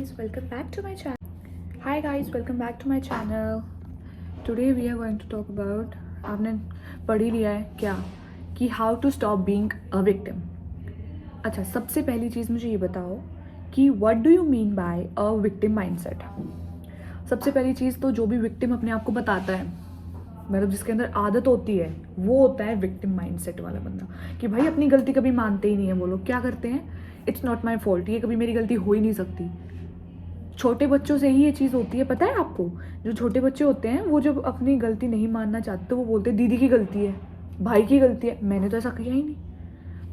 guys, welcome back to my channel. Hi guys, welcome back to my channel. Today we are going to talk about आपने पढ़ ही लिया है क्या कि how to stop being a victim. अच्छा, सबसे पहली चीज़ मुझे ये बताओ कि what do you mean by a victim mindset. सबसे पहली चीज़ तो जो भी विक्टिम अपने आप को बताता है, मतलब जिसके अंदर आदत होती है, वो होता है विक्टिम माइंडसेट वाला बंदा. कि भाई अपनी गलती कभी मानते ही नहीं है. वो लोग क्या करते हैं, इट्स नॉट माई फॉल्ट, ये कभी मेरी गलती हो ही नहीं सकती. छोटे बच्चों से ही ये चीज़ होती है, पता है आपको. जो छोटे बच्चे होते हैं वो जब अपनी गलती नहीं मानना चाहते तो वो बोलते हैं दीदी की गलती है, भाई की गलती है, मैंने तो ऐसा किया ही नहीं.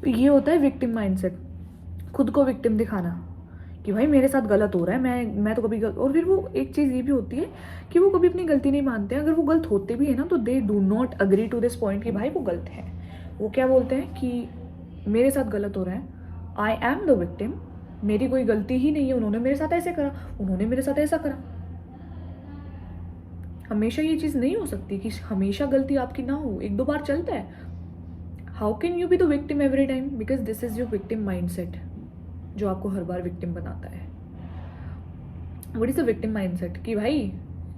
तो ये होता है विक्टिम माइंडसेट, खुद को विक्टिम दिखाना कि भाई मेरे साथ गलत हो रहा है, मैं तो कभी और फिर वो एक चीज़ ये भी होती है कि वो कभी अपनी गलती नहीं मानते हैं. अगर वो गलत होते भी है ना तो they do not agree to this point कि भाई वो गलत है. वो क्या बोलते हैं कि मेरे साथ गलत हो रहा है, आई एम द विक्टिम, मेरी कोई गलती ही नहीं है, उन्होंने मेरे साथ ऐसे करा, उन्होंने मेरे साथ ऐसा करा. हमेशा ये चीज़ नहीं हो सकती कि हमेशा गलती आपकी ना हो, एक दो बार चलता है. How can you be the victim every time, because this is your victim mindset जो आपको हर बार विक्टिम बनाता है. What is the victim mindset कि भाई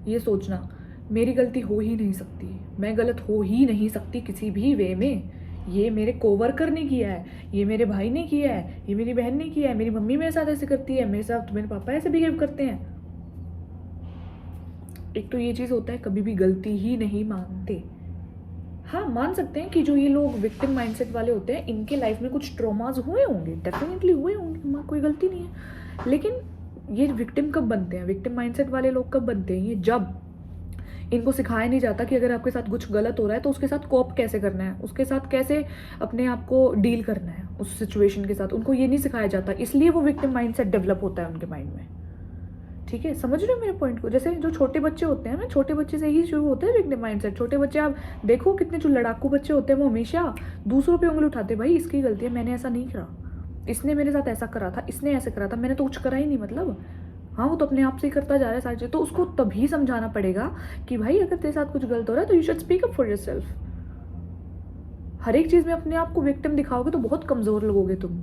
ये सोचना मेरी गलती हो ही नहीं सकती, मैं गलत हो ही नहीं सकती किसी भी वे में, ये मेरे कोवर्कर ने किया है, ये मेरे भाई ने किया है, ये मेरी बहन ने किया है, मेरी मम्मी मेरे साथ ऐसे करती है, मेरे साथ मेरे पापा ऐसे बिहेव करते हैं. एक तो ये चीज़ होता है कभी भी गलती ही नहीं मानते. हाँ, मान सकते हैं कि जो ये लोग विक्टिम माइंडसेट वाले होते हैं इनके लाइफ में कुछ ट्रॉमाज हुए होंगे, डेफिनेटली हुए होंगे, कोई गलती नहीं है. लेकिन ये विक्टिम कब बनते हैं, विक्टिम माइंडसेट वाले लोग कब बनते हैं, ये जब इनको सिखाया नहीं जाता कि अगर आपके साथ कुछ गलत हो रहा है तो उसके साथ कोप कैसे करना है, उसके साथ कैसे अपने आप को डील करना है उस सिचुएशन के साथ. उनको ये नहीं सिखाया जाता, इसलिए वो विक्टिम माइंडसेट डेवलप होता है उनके माइंड में. ठीक है, समझ रहे हो मेरे पॉइंट को. जैसे जो छोटे बच्चे होते हैं ना, छोटे बच्चे से ही शुरू होता है विक्टिम माइंडसेट. छोटे बच्चे आप देखो कितने जो लड़ाकू बच्चे होते हैं वो हमेशा दूसरों पे उंगली उठाते हैं. भाई इसकी गलती है, मैंने ऐसा नहीं करा, इसने मेरे साथ ऐसा करा था, इसने ऐसे करा था, मैंने तो कुछ करा ही नहीं. मतलब हाँ, वो तो अपने आप से ही करता जा रहा है सारी चीज़. तो उसको तभी समझाना पड़ेगा कि भाई अगर तेरे साथ कुछ गलत हो रहा है तो you should speak up for yourself. हर एक चीज़ में अपने आप को विक्टिम दिखाओगे तो बहुत कमज़ोर लगोगे तुम,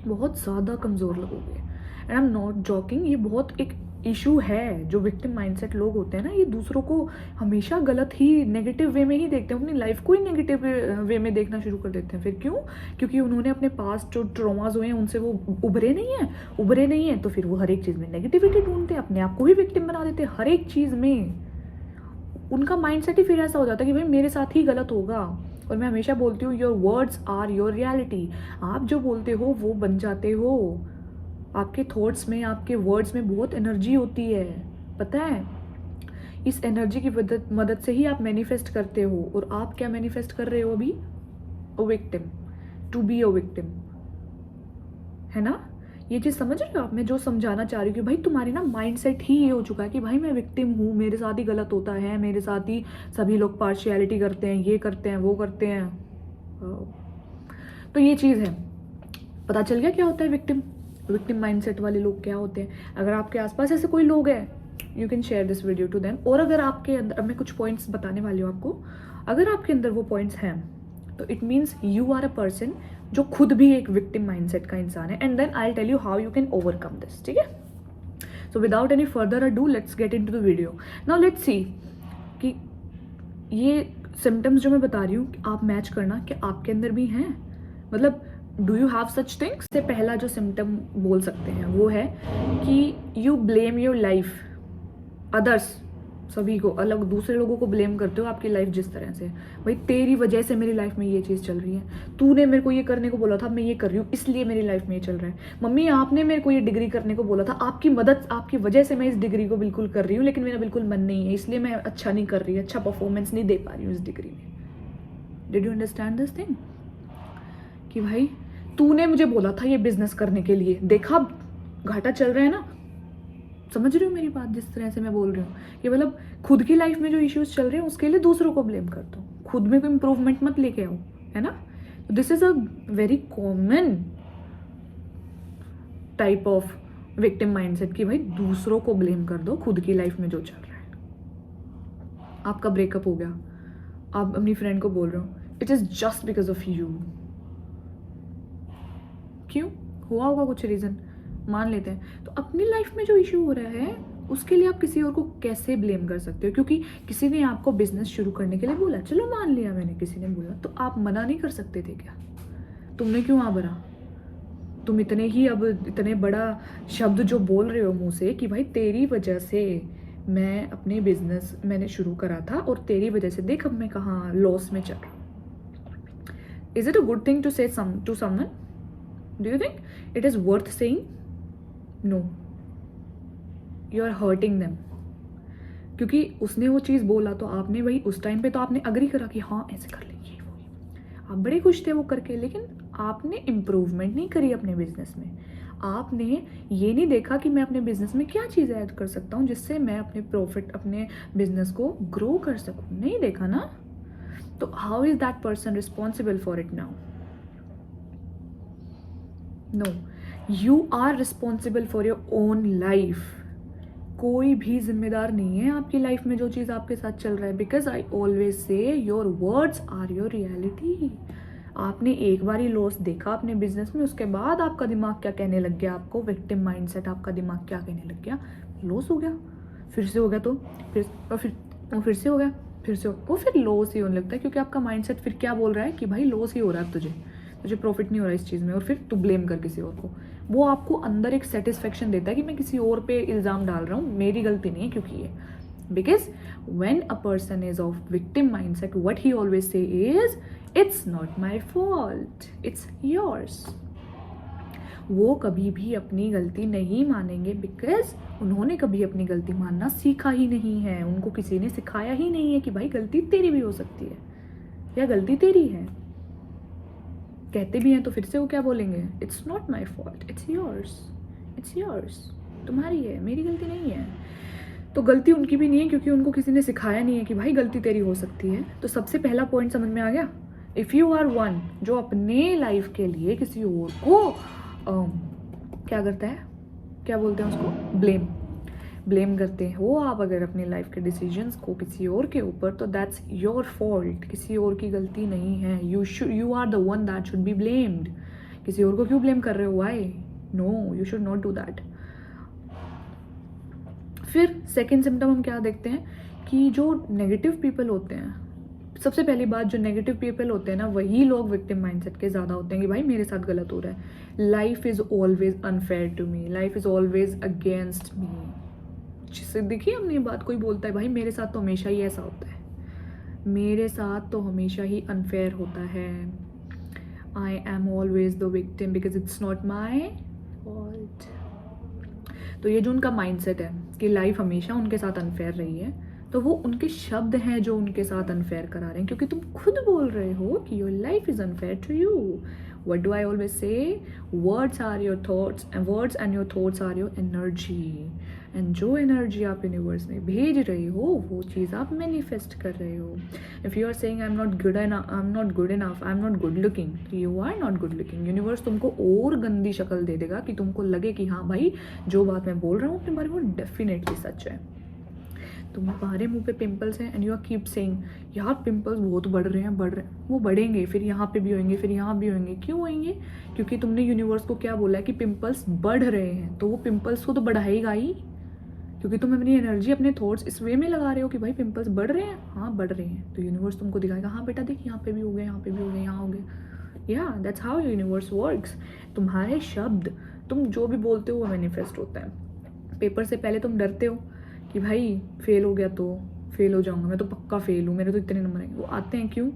बहुत ज़्यादा कमज़ोर लगोगे. And I am not joking, ये बहुत एक इशू है. जो विक्टिम माइंडसेट लोग होते हैं ना, ये दूसरों को हमेशा गलत ही नेगेटिव वे में ही देखते हैं, अपनी लाइफ को ही नेगेटिव वे में देखना शुरू कर देते हैं. फिर क्यों, क्योंकि उन्होंने अपने पास जो ट्रॉमाज हुए हैं उनसे वो उभरे नहीं हैं तो फिर वो हर एक चीज़ में नेगेटिविटी ढूंढते हैं, अपने आप को ही विक्टिम बना देते हैं हर एक चीज़ में. उनका माइंडसेट ही फिर ऐसा हो जाता है कि भाई मेरे साथ ही गलत होगा. और मैं हमेशा बोलती हूँ your words are your reality. आप जो बोलते हो वो बन जाते हो. आपके थॉट्स में, आपके वर्ड्स में बहुत एनर्जी होती है, पता है. इस एनर्जी की मदद से ही आप मैनिफेस्ट करते हो. और आप क्या मैनिफेस्ट कर रहे हो अभी, a victim, to be a victim, है ना. ये चीज़ समझ रहे हो आप, मैं जो समझाना चाह रही हूँ कि भाई तुम्हारी ना माइंडसेट ही ये हो चुका है कि भाई मैं विक्टिम हूँ, मेरे साथ ही गलत होता है, मेरे साथ ही सभी लोग पार्शियलिटी करते हैं, ये करते हैं, वो करते हैं. तो ये चीज़ है. पता चल गया क्या होता है विक्टिम माइंडसेट वाले लोग क्या होते हैं. अगर आपके आसपास ऐसे कोई लोग हैं, you can share this video to them. और अगर आपके अंदर, मैं कुछ पॉइंट्स बताने वाली हूँ आपको, अगर आपके अंदर वो पॉइंट्स हैं तो it means you are a person जो खुद भी एक विक्टिम माइंडसेट का इंसान है. And then I will tell you how you can overcome this. ठीक है, so without any further ado let's get into the video. Now let's see कि ये सिम्टम्स जो मैं बता रही हूँ आप मैच करना कि आपके अंदर भी हैं. मतलब do you have such things. से पहला जो सिम्टम बोल सकते हैं वो है कि you blame your life others. सभी को अलग, दूसरे लोगों को ब्लेम करते हो आपकी लाइफ जिस तरह से. भाई तेरी वजह से मेरी लाइफ में ये चीज़ चल रही है, तूने मेरे को ये करने को बोला था, मैं ये कर रही हूँ, इसलिए मेरी लाइफ में ये चल रहा है. मम्मी आपने मेरे को ये डिग्री करने को बोला था, आपकी मदद, आपकी वजह से मैं इस डिग्री को बिल्कुल कर रही हूँ, लेकिन मेरा बिल्कुल मन नहीं है, इसलिए मैं अच्छा नहीं कर रही, अच्छा परफॉर्मेंस नहीं दे पा रही हूँ इस डिग्री में. Did you understand this thing कि भाई तूने मुझे बोला था ये बिजनेस करने के लिए, देखा घाटा चल रहा है ना. समझ रही हो मेरी बात, जिस तरह से मैं बोल रही हूँ कि मतलब खुद की लाइफ में जो इश्यूज चल रहे हैं उसके लिए दूसरों को ब्लेम कर दो, खुद में कोई इंप्रूवमेंट मत लेके आओ, है ना. This is a very common type of victim mindset कि भाई दूसरों को ब्लेम कर दो खुद की लाइफ में जो चल रहा है. आपका ब्रेकअप हो गया, आप अपनी फ्रेंड को बोल रहे हो it is just because of you. क्यों हुआ होगा कुछ रीजन, मान लेते हैं, तो अपनी लाइफ में जो इशू हो रहा है उसके लिए आप किसी और को कैसे ब्लेम कर सकते हो? क्योंकि किसी ने आपको बिजनेस शुरू करने के लिए बोला, चलो मान लिया मैंने, किसी ने बोला, तो आप मना नहीं कर सकते थे क्या? तुमने क्यों आ भरा? तुम इतने ही अब इतने बड़ा शब्द जो बोल रहे हो मुंह से कि भाई तेरी वजह से मैं अपने बिजनेस मैंने शुरू करा था और तेरी वजह से देख अब मैं कहाँ लॉस में चल रहा हूँ। Is it a good thing to say to someone? Do you think it is worth saying? No, you are hurting them. क्योंकि उसने वो चीज़ बोला तो आपने वही उस टाइम पे तो आपने अग्री करा कि हाँ ऐसे कर लेंगे वो ये। आप बड़े खुश थे वो करके, लेकिन आपने इम्प्रूवमेंट नहीं करी अपने बिजनेस में। आपने ये नहीं देखा कि मैं अपने बिजनेस में क्या चीज़ ऐड कर सकता हूँ जिससे मैं अपने प्रॉफिट अपने बिजनेस को ग्रो कर सकूँ। नहीं देखा ना, तो how is that person responsible for it now? No, you are responsible for your own life. कोई भी जिम्मेदार नहीं है आपकी लाइफ में जो चीज़ आपके साथ चल रहा है। Because I always say your words are your reality. आपने एक बार ही लॉस देखा अपने बिजनेस में, उसके बाद आपका दिमाग क्या कहने लग गया? आपको विक्टिम माइंडसेट, आपका दिमाग क्या कहने लग गया? लॉस हो गया, फिर से हो गया, तो फिर से हो गया, फिर से वो फिर लॉस ही होने लगता है। क्योंकि आपका माइंडसेट फिर क्या बोल रहा है कि भाई लॉस ही हो रहा है तुझे प्रॉफिट नहीं हो रहा है इस चीज़ में, और फिर तू ब्लेम कर किसी और को। वो आपको अंदर एक सेटिस्फेक्शन देता है कि मैं किसी और पे इल्ज़ाम डाल रहा हूँ, मेरी गलती नहीं है क्योंकि ये। Because when a person is of victim mindset, what he always say is it's not my fault, it's yours. वो कभी भी अपनी गलती नहीं मानेंगे बिकॉज उन्होंने कभी अपनी गलती मानना सीखा ही नहीं है। उनको किसी ने सिखाया ही नहीं है कि भाई गलती तेरी भी हो सकती है या गलती तेरी है। कहते भी हैं तो फिर से वो क्या बोलेंगे? It's not my fault, it's yours, it's yours. तुम्हारी है, मेरी गलती नहीं है। तो गलती उनकी भी नहीं है क्योंकि उनको किसी ने सिखाया नहीं है कि भाई गलती तेरी हो सकती है। तो सबसे पहला पॉइंट समझ में आ गया? इफ़ यू आर वन जो अपने लाइफ के लिए किसी और को क्या करता है, क्या बोलते हैं उसको, ब्लेम करते हो आप अगर अपनी लाइफ के डिसीजंस को किसी और के ऊपर, तो दैट्स योर फॉल्ट, किसी और की गलती नहीं है। You are the one that should be blamed. किसी और को क्यों ब्लेम कर रहे हो? Why? No, you should not do that. फिर सेकेंड सिम्टम हम क्या देखते हैं कि जो नेगेटिव पीपल होते हैं, सबसे पहली बात, जो नेगेटिव पीपल होते हैं ना, वही लोग विक्टिम माइंडसेट के ज़्यादा होते हैं कि भाई मेरे साथ गलत हो रहा है, life is always unfair to me, life is always against me. जिससे देखिए हमने ये बात, कोई बोलता है भाई मेरे साथ तो हमेशा ही ऐसा होता है, मेरे साथ तो हमेशा ही अनफेयर होता है, I am always the victim because it's not my fault. तो ये जो उनका माइंडसेट है कि लाइफ हमेशा उनके साथ अनफेयर रही है, तो वो उनके शब्द हैं जो उनके साथ अनफेयर करा रहे हैं, क्योंकि तुम खुद बोल रहे हो कि your life is unfair to you. What do I always say? Words are your thoughts and words and your thoughts are your energy. And जो एनर्जी आप यूनिवर्स में भेज रहे हो वो चीज़ आप मैनिफेस्ट कर रहे हो। If you are saying I am not good enough, I am not good enough, I am not good looking, you are not good looking. Universe तुमको और गंदी शक्ल दे देगा कि तुमको लगे कि हाँ भाई जो बात मैं बोल रहा हूँ अपने बारे में वो डेफिनेटली सच है। तुम्हारे मुंह पे पिंपल्स हैं and you are keep saying यार पिंपल्स बहुत बढ़ रहे हैं, वो बढ़ेंगे, फिर यहाँ पे भी होंगे, फिर यहाँ भी होंगे। क्यों होंगे? क्योंकि तुमने यूनिवर्स को क्या बोला है कि पिंपल्स बढ़ रहे हैं, तो वो पिंपल्स को तो बढ़ाएगा ही, क्योंकि तुम अपनी एनर्जी अपने थॉट्स इस वे में लगा रहे हो कि भाई पिंपल्स बढ़ रहे हैं, हाँ बढ़ रहे हैं, तो यूनिवर्स तुमको दिखाएगा हाँ बेटा देख यहाँ पे भी हो गए, यहाँ पे भी हो गए, यहाँ हो गए। या दैट्स हाउ यूनिवर्स वर्क्स। तुम्हारे शब्द, तुम जो भी बोलते हो वो मैनिफेस्ट होता है। पेपर से पहले तुम डरते हो कि भाई फेल हो गया तो फेल हो जाऊंगा, मैं तो पक्का फेल हूँ, मेरे तो इतने नंबर आएंगे। वो आते हैं क्यों?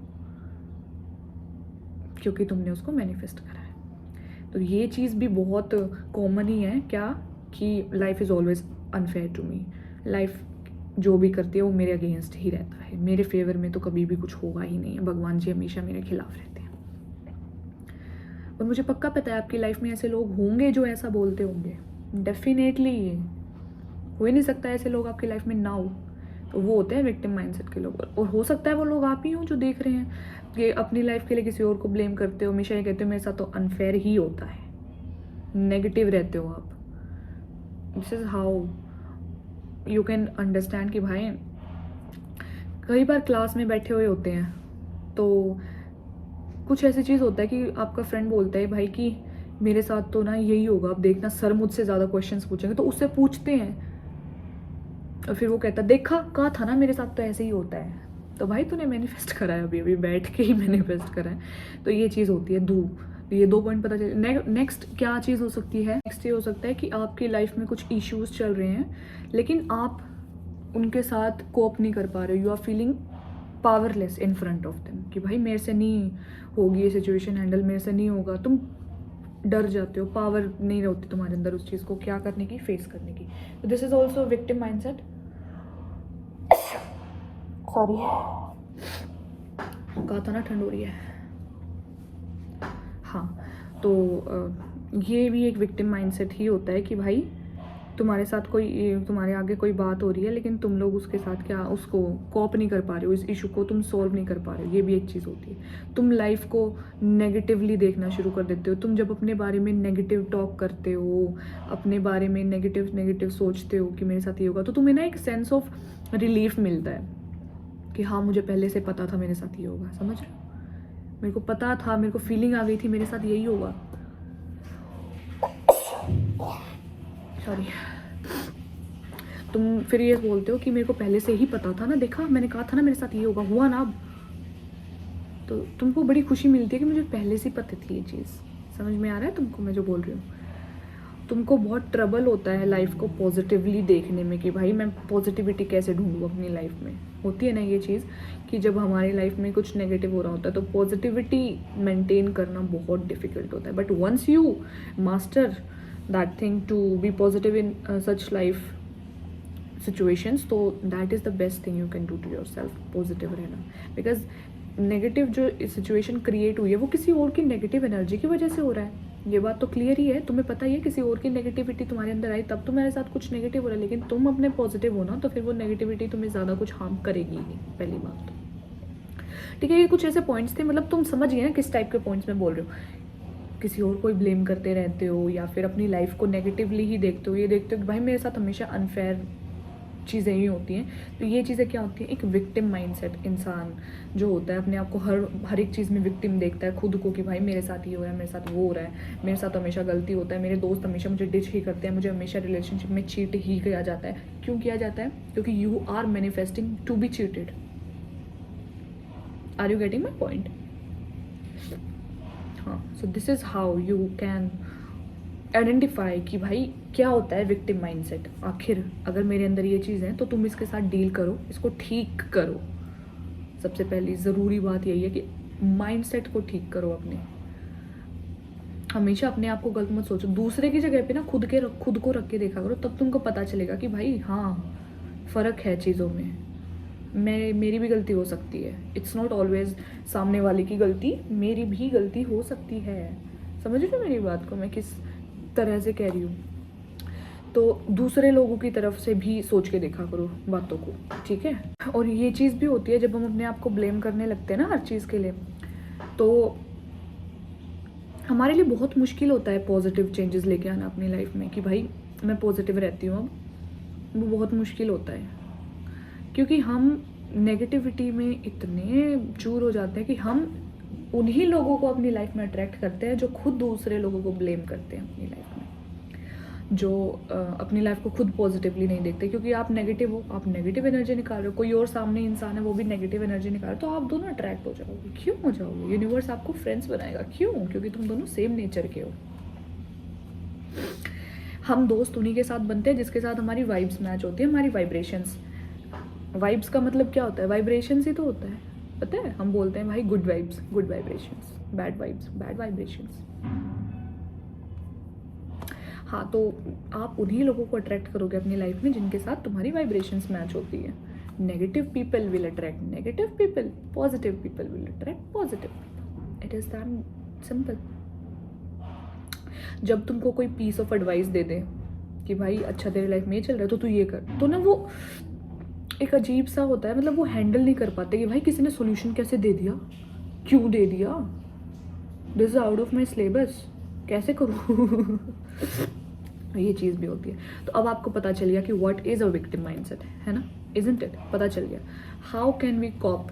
क्योंकि तुमने उसको मैनिफेस्ट करा है। तो ये चीज़ भी बहुत कॉमन ही है क्या, कि life is always unfair to me, life जो भी करती है वो मेरे अगेंस्ट ही रहता है, मेरे फेवर में तो कभी भी कुछ होगा ही नहीं है, भगवान जी हमेशा मेरे खिलाफ रहते हैं। और मुझे पक्का पता है आपकी लाइफ में ऐसे लोग होंगे जो ऐसा बोलते होंगे, डेफिनेटली हो ही नहीं सकता ऐसे लोग आपकी लाइफ में ना हो। तो वो होते हैं विक्टिम माइंडसेट के लोग, और हो सकता है वो लोग आप ही हो जो देख रहे हैं कि अपनी लाइफ के लिए किसी और को ब्लेम करते हो, हमेशा ये कहते हो मेरे साथ तो अनफेयर ही होता है, नेगेटिव रहते हो आप। This is how you can understand कि भाई कई बार क्लास में बैठे हुए होते हैं तो कुछ ऐसी चीज़ होता है कि आपका फ्रेंड बोलता है भाई कि मेरे साथ तो ना यही होगा, अब देखना सर मुझसे ज़्यादा क्वेश्चंस पूछेंगे, तो उससे पूछते हैं और फिर वो कहता देखा कहा था ना मेरे साथ तो ऐसे ही होता है। तो भाई तूने मैनिफेस्ट करा है, अभी अभी बैठ के ही मैनिफेस्ट करा है। तो ये चीज़ होती है ये 2 पॉइंट पता चले। नेक्स्ट क्या चीज़ हो सकती है? नेक्स्ट ये हो सकता है कि आपकी लाइफ में कुछ इश्यूज चल रहे हैं लेकिन आप उनके साथ कोप नहीं कर पा रहे हो। You are feeling powerless in front of them कि भाई मेरे से नहीं होगी ये सिचुएशन हैंडल, मेरे से नहीं होगा। तुम डर जाते हो, पावर नहीं रहती तुम्हारे अंदर उस चीज़ को क्या करने की, फेस करने की। तो this is also victim mindset. Sorry, कहा था ना ठंड हो रही है। हाँ, तो ये भी एक विक्टिम माइंडसेट ही होता है कि भाई तुम्हारे साथ तुम्हारे आगे कोई बात हो रही है लेकिन तुम लोग उसके साथ उसको कॉप नहीं कर पा रहे हो, इस इशू को तुम सॉल्व नहीं कर पा रहे हो। ये भी एक चीज़ होती है। तुम लाइफ को नेगेटिवली देखना शुरू कर देते हो। तुम जब अपने बारे में नेगेटिव टॉक करते हो, अपने बारे में नेगेटिव सोचते हो कि मेरे साथ ये होगा, तो तुम्हें ना एक सेंस ऑफ रिलीफ मिलता है कि हाँ मुझे पहले से पता था मेरे साथ ये होगा। समझ रहे हो? मेरे को पता था, मेरे को फीलिंग आ गई थी मेरे साथ यही होगा। सॉरी। तुम फिर ये बोलते हो कि मेरे को पहले से ही पता था ना, देखा मैंने कहा था ना मेरे साथ ये होगा, हुआ ना अब। तो तुमको बड़ी खुशी मिलती है कि मुझे पहले से पता थी ये चीज़। समझ में आ रहा है तुमको मैं जो बोल रही हूँ? तुमको बहुत ट्रबल होता है लाइफ को पॉजिटिवली देखने में कि भाई मैं पॉजिटिविटी कैसे ढूंढूँ अपनी लाइफ में। होती है ना ये चीज़ कि जब हमारी लाइफ में कुछ नेगेटिव हो रहा होता है तो पॉजिटिविटी मेंटेन करना बहुत डिफिकल्ट होता है। But once you master that thing to be positive in such life situations, तो that is the best thing you can do to yourself, positive रहना। बिकॉज नेगेटिव जो सिचुएशन क्रिएट हुई है वो किसी और की नेगेटिव एनर्जी की वजह से हो रहा है। ये बात तो क्लियर ही है, तुम्हें पता ही है किसी और की नेगेटिविटी तुम्हारे अंदर आई तब तुम्हारे साथ कुछ नेगेटिव हो रहा है। लेकिन तुम अपने पॉजिटिव हो ना, तो फिर वो नेगेटिविटी तुम्हें ज़्यादा कुछ हार्म करेगी ही नहीं, पहली बात तो। ठीक है, ये कुछ ऐसे पॉइंट्स थे, मतलब तुम समझ गए ना किस टाइप के पॉइंट्स मैं बोल रही हूँ। किसी और को ब्लेम करते रहते हो या फिर अपनी लाइफ को नेगेटिवली ही देखते हो, ये देखते हो कि भाई मेरे साथ हमेशा अनफेयर चीज़ें ही होती हैं। तो ये चीज़ें क्या होती हैं? एक विक्टिम माइंडसेट इंसान जो होता है अपने आप को हर एक चीज़ में विक्टिम देखता है खुद को कि भाई मेरे साथ ये हो रहा है, मेरे साथ वो हो रहा है, मेरे साथ हमेशा गलती होता है, मेरे दोस्त हमेशा मुझे डिच ही करते हैं, मुझे हमेशा रिलेशनशिप में चीट ही किया जाता है। क्यों किया जाता है? क्योंकि you are manifesting to be cheated. Are you getting my point? हाँ, so this is how you can identify कि भाई क्या होता है विक्टिम माइंडसेट। आखिर अगर मेरे अंदर ये चीज़ है तो तुम इसके साथ डील करो, इसको ठीक करो। सबसे पहली ज़रूरी बात यही है कि माइंडसेट को ठीक करो अपने। हमेशा अपने आप को गलत मत सोचो, दूसरे की जगह पे ना खुद को रख के देखा करो, तब तुमको पता चलेगा कि भाई हाँ फ़र्क है चीज़ों में। मेरी भी गलती हो सकती है। इट्स नॉट ऑलवेज सामने वाले की गलती, मेरी भी गलती हो सकती है। समझ रहे हो मेरी बात को मैं किस तरह से कह रही हूँ? तो दूसरे लोगों की तरफ से भी सोच के देखा करो बातों को, ठीक है? और ये चीज़ भी होती है जब हम अपने आप को ब्लेम करने लगते हैं ना हर चीज़ के लिए, तो हमारे लिए बहुत मुश्किल होता है पॉजिटिव चेंजेस लेके आना अपनी लाइफ में कि भाई मैं पॉजिटिव रहती हूँ। अब वो बहुत मुश्किल होता है क्योंकि हम नेगेटिविटी में इतने चूर हो जाते हैं कि हम उन्हीं लोगों को अपनी लाइफ में अट्रैक्ट करते हैं जो खुद दूसरे लोगों को ब्लेम करते हैं अपनी लाइफ में, जो अपनी लाइफ को खुद पॉजिटिवली नहीं देखते। क्योंकि आप नेगेटिव हो, आप नेगेटिव एनर्जी निकाल रहे हो, कोई और सामने इंसान है वो भी नेगेटिव एनर्जी निकाल रहे हो, तो आप दोनों अट्रैक्ट हो जाओगे। क्यों हो जाओगे? यूनिवर्स आपको फ्रेंड्स बनाएगा। क्यों? क्योंकि तुम दोनों सेम नेचर के हो। हम दोस्त उन्हीं के साथ बनते हैं जिसके साथ हमारी वाइब्स मैच होती है, हमारी वाइब्रेशंस। वाइब्स का मतलब क्या होता है? वाइब्रेशंस ही तो होता है, पता है? हम बोलते हैं भाई good vibes good vibrations, bad vibes bad vibrations. हाँ, तो आप उन्हीं लोगों को अट्रैक्ट करोगे अपनी लाइफ में जिनके साथ तुम्हारी वाइब्रेशंस मैच होती है। Negative people will attract negative people, positive people will attract positive people. It is that simple. जब तुमको कोई पीस ऑफ एडवाइस दे दे कि भाई अच्छा तेरे लाइफ में ये चल रहा है तो तू ये कर, तो ना वो एक अजीब सा होता है, मतलब वो हैंडल नहीं कर पाते कि भाई किसी ने सोल्यूशन कैसे दे दिया, क्यों दे दिया, this is out of my syllabus, कैसे करूँ? ये चीज़ भी होती है। तो अब आपको पता चल गया कि what is a victim mindset, है ना? Isn't it? पता चल गया। How can we cope,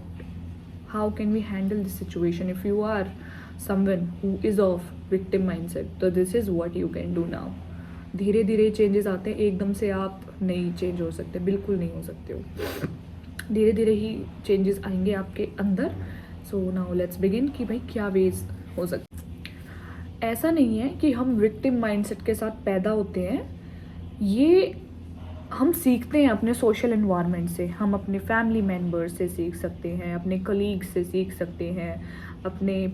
how can we handle this situation if you are someone who is of victim mindset, तो this is what you can do now. धीरे धीरे changes आते हैं, एकदम से आप नहीं चेंज हो सकते, बिल्कुल नहीं हो सकते हो. धीरे धीरे ही चेंजेस आएंगे आपके अंदर. सो नाउ लेट्स बिगिन कि भाई क्या वेज हो सकते. ऐसा नहीं है कि हम विक्टिम माइंडसेट के साथ पैदा होते हैं, ये हम सीखते हैं अपने सोशल एनवायरनमेंट से. हम अपने फैमिली मेम्बर्स से सीख सकते हैं, अपने कलीग्स से सीख सकते हैं, अपने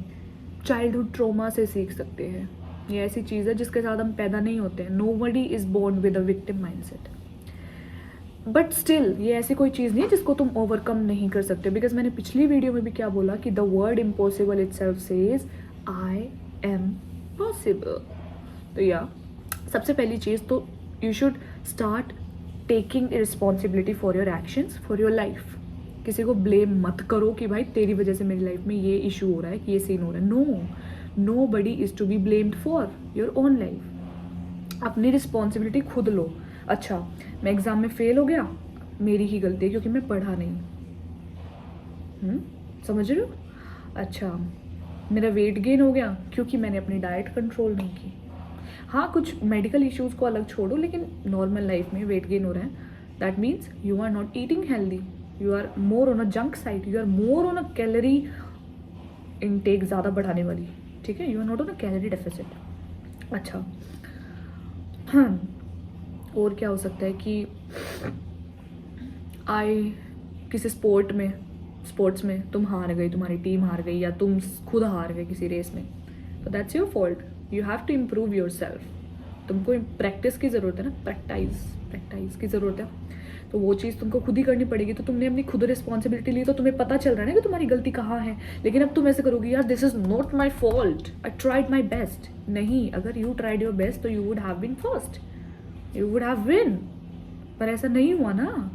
चाइल्डहुड ट्रॉमा से सीख सकते हैं. ये ऐसी चीज़ है जिसके साथ हम पैदा नहीं होते हैं. Nobody is born with a victim mindset. But still ये ऐसी कोई चीज़ नहीं है जिसको तुम ओवरकम नहीं कर सकते. बिकॉज मैंने पिछली वीडियो में भी क्या बोला कि the word impossible itself says I am possible. तो या सबसे पहली चीज़ तो you should start taking responsibility for your actions, for your life. किसी को ब्लेम मत करो कि भाई तेरी वजह से मेरी लाइफ में ये इशू हो रहा है, कि ये सीन हो रहा है. Nobody is to be blamed for your own life. अपनी रिस्पॉन्सिबिलिटी खुद लो. अच्छा, मैं एग्ज़ाम में फेल हो गया, मेरी ही गलती है क्योंकि मैं पढ़ा नहीं. समझ रहे हो? अच्छा, मेरा वेट गेन हो गया क्योंकि मैंने अपनी डाइट कंट्रोल नहीं की. हाँ, कुछ मेडिकल इश्यूज़ को अलग छोड़ो, लेकिन नॉर्मल लाइफ में वेट गेन हो रहा है, that means you are not eating healthy, you are more on a junk side, you are more on a calorie intake ज़्यादा बढ़ाने वाली. ठीक है, you are not on a calorie deficit. अच्छा, हाँ, और क्या हो सकता है कि किसी स्पोर्ट्स में तुम हार गई, तुम्हारी टीम हार गई, या तुम खुद हार गए किसी रेस में, तो that's your fault. You have to improve your self. तुमको प्रैक्टिस की ज़रूरत है ना, प्रैक्टिस की ज़रूरत है. तो वो चीज़ तुमको खुद ही करनी पड़ेगी. तो तुमने अपनी खुद रिस्पॉन्सिबिलिटी ली, तो तुम्हें पता चल रहा है ना कि तुम्हारी गलती कहाँ है. लेकिन अब तुम ऐसे करोगी, यार this is not my fault, I tried my best. नहीं, अगर यू ट्राइड योर बेस्ट तो you would have been first, you would have win. पर ऐसा नहीं हुआ ना.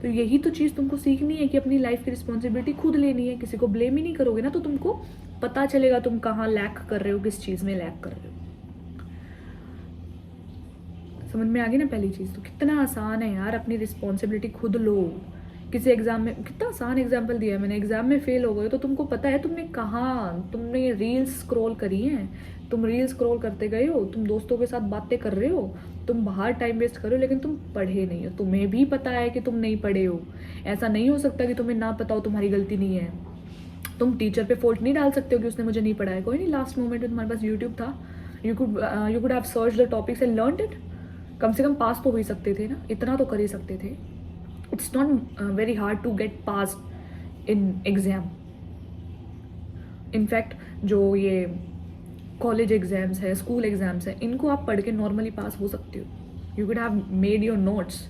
तो यही तो चीज़ तुमको सीखनी है कि अपनी लाइफ की रिस्पॉन्सिबिलिटी खुद लेनी है. किसी को ब्लेम ही नहीं करोगे ना, तो तुमको पता चलेगा तुम कहाँ लैक कर रहे हो, किस चीज़ में लैक कर रहे हो. समझ में आ गई ना पहली चीज़. तो कितना आसान है यार, अपनी रिस्पॉन्सिबिलिटी खुद लो. किसी एग्जाम में कितना आसान एग्जाम्पल दिया है मैंने. एग्जाम में फेल हो गए तो तुमको पता है तुमने रील्स स्क्रॉल करी हैं, तुम रील्स स्क्रॉल करते गए हो, तुम दोस्तों के साथ बातें कर रहे हो, तुम बाहर टाइम वेस्ट कर रहे हो, लेकिन तुम पढ़े नहीं हो. तुम्हें भी पता है कि तुम नहीं पढ़े हो. ऐसा नहीं हो सकता कि तुम्हें ना पता हो, तुम्हारी गलती नहीं है. तुम टीचर पे फॉल्ट नहीं डाल सकते हो कि उसने मुझे नहीं पढ़ाया. कोई नहीं, लास्ट मोमेंट में तुम्हारे पास यूट्यूब था, you could have search the topics and learn it. कम से कम पास तो हो ही सकते थे ना, इतना तो कर ही सकते थे. It's not very hard to get pass in exam. In fact जो ये कॉलेज एग्जाम्स है, स्कूल एग्जाम्स है, इनको आप पढ़ के नॉर्मली पास हो सकते हो. You could have made your notes.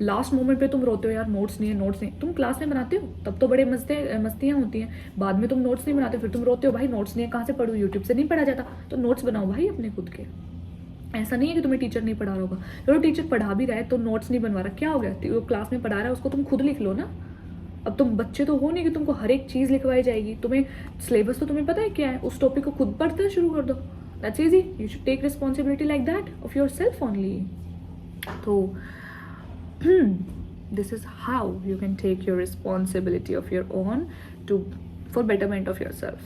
Last moment पे तुम रोते हो, यार नोट्स नहीं. तुम क्लास में बनाते हो तब तो बड़े मस्तियाँ होती हैं. बाद में तुम नोट्स नहीं बनाते, फिर तुम रोते हो, भाई नोट्स नहीं है, कहाँ से पढ़ूँ, यूट्यूब से नहीं पढ़ा जाता. तो नोट्स बनाओ भाई अपने खुद के. ऐसा नहीं है कि तुम्हें टीचर नहीं पढ़ा रहा होगा. चलो टीचर पढ़ा भी रहा है तो नोट्स नहीं बनवा रहा, क्या हो गया. वो क्लास में पढ़ा रहा है, उसको तुम खुद लिख लो ना. अब तुम बच्चे तो हो नहीं कि तुमको हर एक चीज़ लिखवाई जाएगी. तुम्हें सिलेबस तो तुम्हें पता है क्या है, उस टॉपिक को खुद पढ़ना शुरू कर दो. That's easy. You should take responsibility like that of your self only. तो this is how you can take your responsibility of your own for betterment of yourself.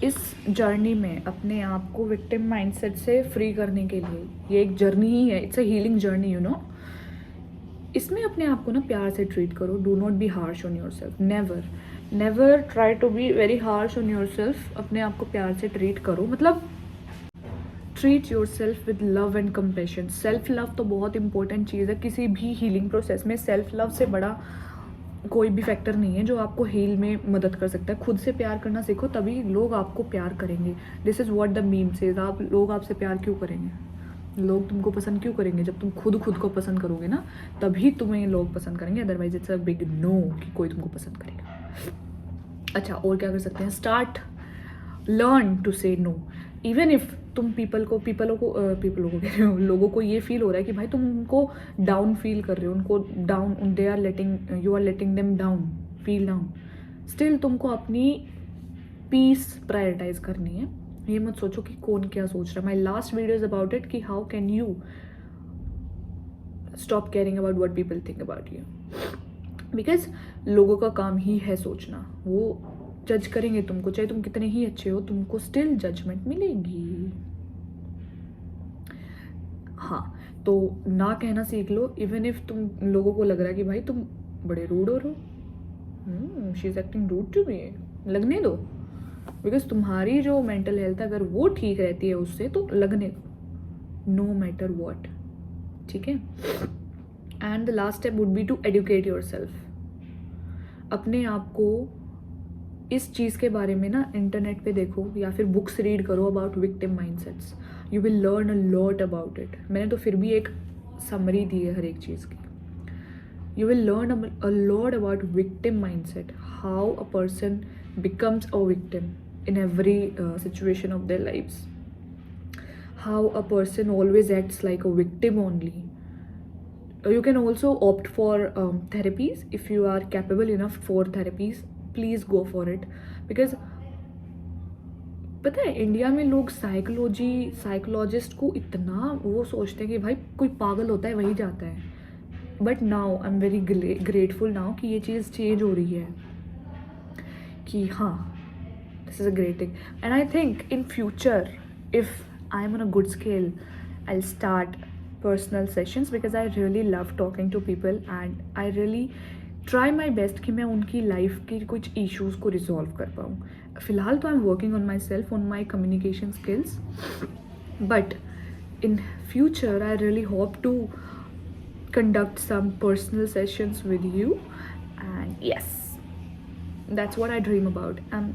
इस जर्नी में अपने आप को विक्टिम माइंडसेट से फ्री करने के लिए, ये एक जर्नी ही है, it's a healing journey, you know. इसमें अपने आप को ना प्यार से ट्रीट करो. Do not be harsh on your self. Never try to be very harsh on your self. अपने आप को प्यार से ट्रीट करो, मतलब treat your self with love and compassion. Self love तो बहुत इंपॉर्टेंट चीज़ है किसी भी हीलिंग प्रोसेस में. सेल्फ लव से बड़ा कोई भी फैक्टर नहीं है जो आपको हील में मदद कर सकता है. खुद से प्यार करना सीखो, तभी लोग आपको प्यार करेंगे. This is what the meme says. लोग आपसे प्यार क्यों करेंगे, लोग तुमको पसंद क्यों करेंगे. जब तुम खुद को पसंद करोगे ना, तभी तुम्हें लोग पसंद करेंगे. Otherwise it's a big no कि कोई तुमको पसंद करेगा. अच्छा, और क्या कर सकते हैं. स्टार्ट लर्न टू से नो. इवन इफ तुम लोगों को ये फील हो रहा है कि भाई तुम उनको डाउन फील कर रहे हो, उनको down, you are letting them down, feel down. Still तुमको अपनी पीस प्रायोरिटाइज करनी है. ये मत सोचो कि कौन क्या सोच रहा है. My last video is about it कि how can you stop caring about what people think about you. Because लोगों का काम ही है सोचना. वो जज करेंगे तुमको, चाहे तुम कितने ही अच्छे हो, तुमको स्टिल जजमेंट मिलेगी। हाँ, तो ना कहना सीख लो, इवन इफ तुम लोगों को लग रहा है कि भाई तुम बड़े रूड हो रहे, she is acting rude to me, लगने दो, बिकॉज तुम्हारी जो मेंटल हेल्थ है अगर वो ठीक रहती है उससे, तो लगने दो, नो मैटर वॉट, ठीक है। And the last step would be to educate your self. अपने आप को इस चीज़ के बारे में ना इंटरनेट पे देखो या फिर बुक्स रीड करो about victim mindsets, you will learn a lot about it. मैंने तो फिर भी एक समरी दी है हर एक चीज़ की। You will learn a lot about victim mindset, how a person becomes a victim in every situation of their lives, how a person always acts like a victim only. You can also opt for therapies if you are capable enough for therapies. Please go for it, because पता है India में लोग psychologist को इतना वो सोचते हैं कि भाई कोई पागल होता है वही जाता है। But now I am very grateful now कि ये चीज़ चेंज हो रही है, कि हाँ this is a great thing. And I think in future if I am on a good scale I will start personal sessions, because I really love talking to people and I really try my best कि मैं उनकी life की कुछ issues को resolve कर पाऊँ। फ़िलहाल तो I am working on my self, on my communication skills, but in future I really hope to conduct some personal sessions with you, and yes, that's what I dream about. I'm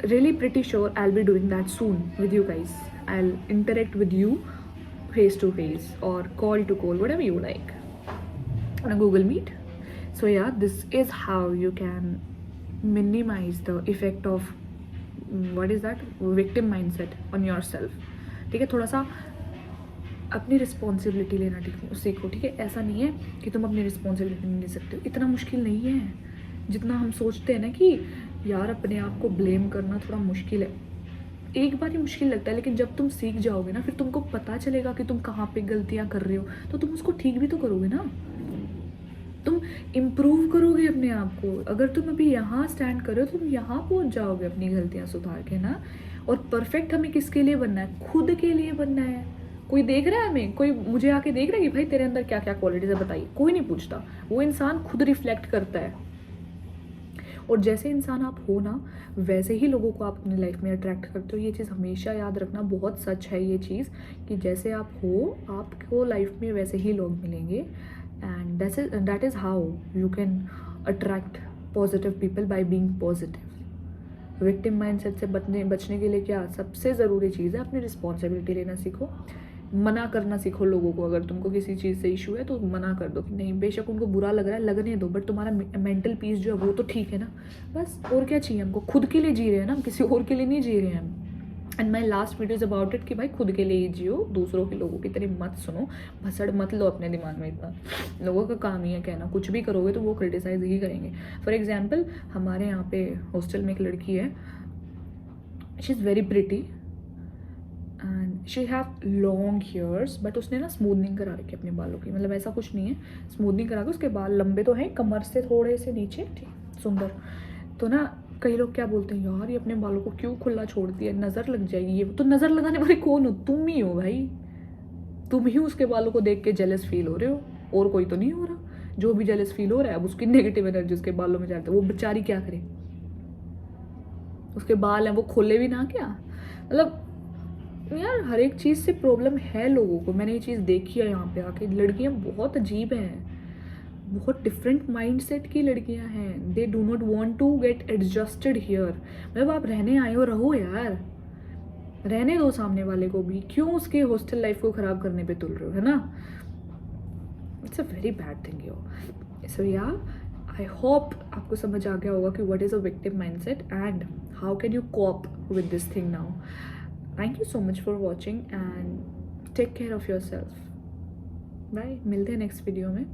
really pretty sure I'll be doing that soon with you guys. I'll interact with you face to face or call to call, whatever you like, on a Google Meet. So yeah, this is how you can minimize the effect of what is that victim mindset on yourself. ठीक है, थोड़ा सा अपनी responsibility लेना सीखो, ठीक है। ऐसा नहीं है कि तुम अपनी रिस्पॉन्सिबिलिटी नहीं ले सकते हो, इतना मुश्किल नहीं है जितना हम सोचते हैं ना कि यार अपने आप को ब्लेम करना थोड़ा मुश्किल है। एक बार ही मुश्किल लगता है, लेकिन जब तुम सीख जाओगे ना फिर तुमको पता चलेगा कि तुम कहाँ पे गलतियाँ कर रहे हो, तो तुम उसको ठीक भी तो करोगे ना, तुम इम्प्रूव करोगे अपने आप को। अगर तुम अभी यहाँ स्टैंड करो तो तुम यहाँ पहुँच जाओगे अपनी गलतियाँ सुधार के ना। और परफेक्ट हमें किसके लिए बनना है? खुद के लिए बनना है। कोई देख रहा है हमें? कोई मुझे आके देख रहा है कि भाई तेरे अंदर क्या क्या क्वालिटीज़ है बताइए? कोई नहीं पूछता, वो इंसान खुद रिफ्लेक्ट करता है। और जैसे इंसान आप हो ना, वैसे ही लोगों को आप अपनी लाइफ में अट्रैक्ट करते हो। ये चीज़ हमेशा याद रखना, बहुत सच है ये चीज़ कि जैसे आप हो आपको लाइफ में वैसे ही लोग मिलेंगे। And that is how you can attract positive people, by being positive. Victim mindset से बचने के लिए क्या सबसे ज़रूरी चीज़ है? अपनी रिस्पॉन्सिबिलिटी लेना सीखो, मना करना सीखो लोगों को। अगर तुमको किसी चीज़ से इशू है तो मना कर दो कि नहीं, बेशक उनको बुरा लग रहा है लगने दो, बट तुम्हारा मेंटल पीस जो है वो तो ठीक है ना। बस और क्या चाहिए हमको? खुद के लिए जी रहे हैं ना हम, किसी और के लिए नहीं जी रहे हैं हम। And my last video is about it कि भाई खुद के लिए ही जियो, दूसरों के लोगों की तरह मत सुनो, भसड़ मत लो अपने दिमाग में इतना। लोगों का काम ही है कहना, कुछ भी करोगे तो वो क्रिटिसाइज ही करेंगे। फॉर एग्जाम्पल हमारे यहाँ पे हॉस्टल में एक लड़की है, she is very pretty and she have long hairs, but उसने ना स्मूदनिंग करा रखी अपने बालों की। मतलब ऐसा कुछ नहीं है, स्मूदनिंग करा के उसके बाल लंबे तो हैं, कमर से थोड़े से नीचे, ठीक, सुंदर। तो ना कई लोग क्या बोलते हैं, यार ये अपने बालों को क्यों खुला छोड़ती है, नज़र लग जाएगी। ये तो नज़र लगाने वाले कौन हो? तुम ही हो भाई, तुम ही उसके बालों को देख के जेलस फील हो रहे हो, और कोई तो नहीं हो रहा। जो भी जेलस फील हो रहा है अब उसकी नेगेटिव एनर्जी उसके बालों में जाती है। वो बेचारी क्या करे, उसके बाल हैं वो खोले भी ना क्या। मतलब यार हर एक चीज़ से प्रॉब्लम है लोगों को। मैंने ये चीज़ देखी है यहाँ पे आके, लड़कियाँ बहुत अजीब हैं, बहुत डिफरेंट माइंडसेट की लड़कियाँ हैं। They do not want to get adjusted here. मतलब आप रहने आए हो, रहो यार, रहने दो सामने वाले को भी, क्यों उसके हॉस्टल लाइफ को ख़राब करने पे तुल रहे हो, है ना। It's a very bad thing yo. So yeah I hope आपको समझ आ गया होगा कि what is a victim mindset and how can you cope with this thing now. Thank you so much for watching and take care of yourself. Bye, मिलते हैं next video में।